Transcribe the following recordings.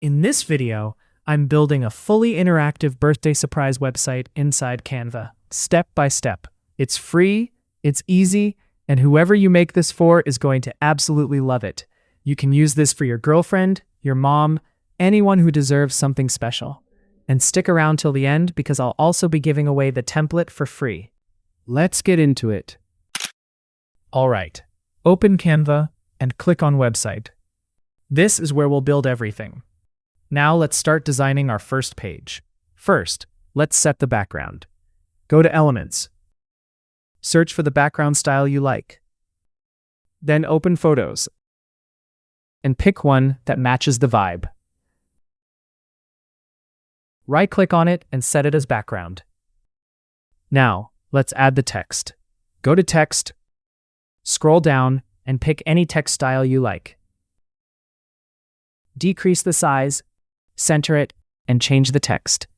In this video, I'm building a fully interactive birthday surprise website inside Canva, step by step. It's free, it's easy, and whoever you make this for is going to absolutely love it. You can use this for your girlfriend, your mom, anyone who deserves something special. And stick around till the end because I'll also be giving away the template for free. Let's get into it. All right, open Canva and click on Website. This is where we'll build everything. Now let's start designing our first page. First, let's set the background. Go to Elements. Search for the background style you like. Then open Photos and pick one that matches the vibe. Right-click on it and set it as background. Now, let's add the text. Go to Text, scroll down, and pick any text style you like. Decrease the size, center it, and change the text.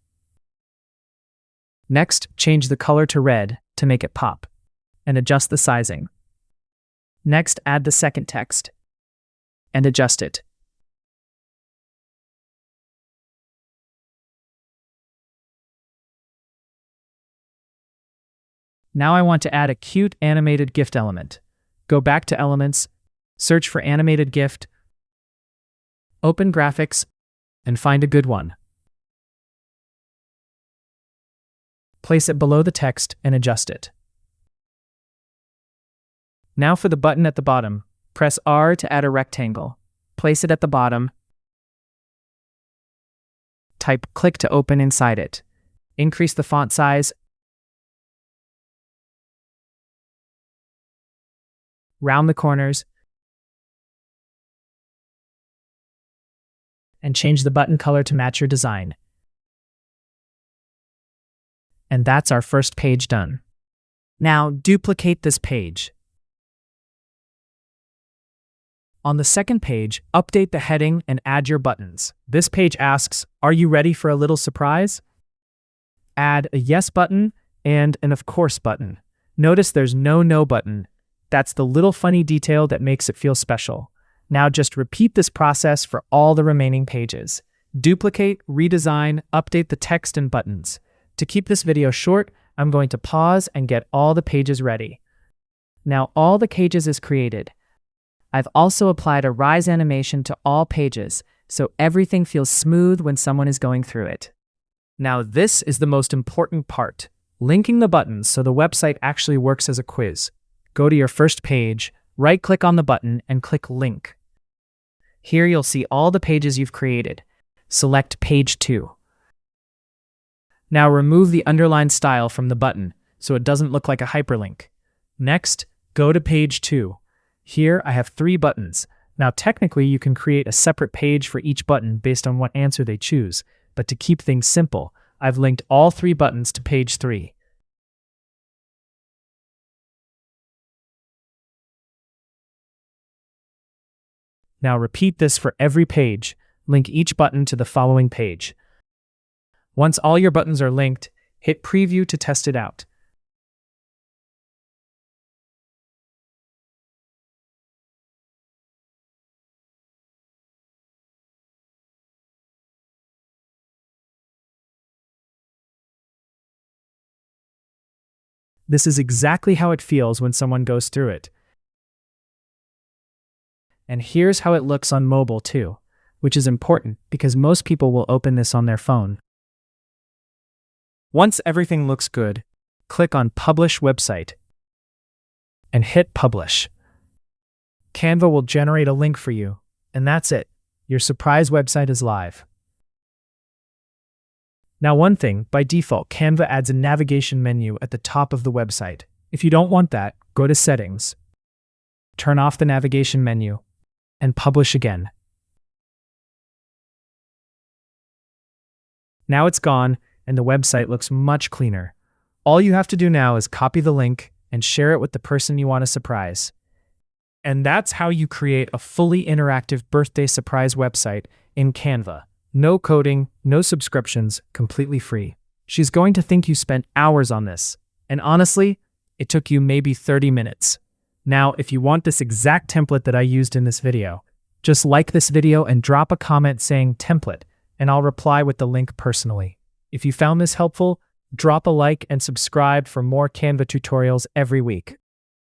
Next, change the color to red to make it pop, and adjust the sizing. Next, add the second text, and adjust it. Now I want to add a cute animated gift element. Go back to Elements, search for Animated Gift, open Graphics, and find a good one. Place it below the text and adjust it. Now for the button at the bottom, press R to add a rectangle. Place it at the bottom. Type Click to open inside it. Increase the font size. Round the corners, and change the button color to match your design. And that's our first page done. Now duplicate this page. On the second page, update the heading and add your buttons. This page asks, "Are you ready for a little surprise?" Add a yes button and an of course button. Notice there's no button. That's the little funny detail that makes it feel special. Now just repeat this process for all the remaining pages. Duplicate, redesign, update the text and buttons. To keep this video short, I'm going to pause and get all the pages ready. Now all the pages is created. I've also applied a rise animation to all pages, so everything feels smooth when someone is going through it. Now this is the most important part, linking the buttons so the website actually works as a quiz. Go to your first page, right-click on the button, and click Link. Here you'll see all the pages you've created. Select Page 2. Now remove the underlined style from the button so it doesn't look like a hyperlink. Next, go to Page 2. Here I have 3 buttons. Now technically you can create a separate page for each button based on what answer they choose, but to keep things simple, I've linked all 3 buttons to Page 3. Now repeat this for every page. Link each button to the following page. Once all your buttons are linked, hit Preview to test it out. This is exactly how it feels when someone goes through it. And here's how it looks on mobile too, which is important because most people will open this on their phone. Once everything looks good, click on Publish Website and hit Publish. Canva will generate a link for you, and that's it. Your surprise website is live. Now one thing, by default, Canva adds a navigation menu at the top of the website. If you don't want that, go to Settings, turn off the navigation menu, and publish again. Now it's gone, and the website looks much cleaner. All you have to do now is copy the link and share it with the person you want to surprise. And that's how you create a fully interactive birthday surprise website in Canva. No coding, no subscriptions, completely free. She's going to think you spent hours on this. And honestly, it took you maybe 30 minutes. Now, if you want this exact template that I used in this video, Just like this video and drop a comment saying template, and I'll reply with the link personally. If you found this helpful, drop a like and subscribe for more Canva tutorials every week.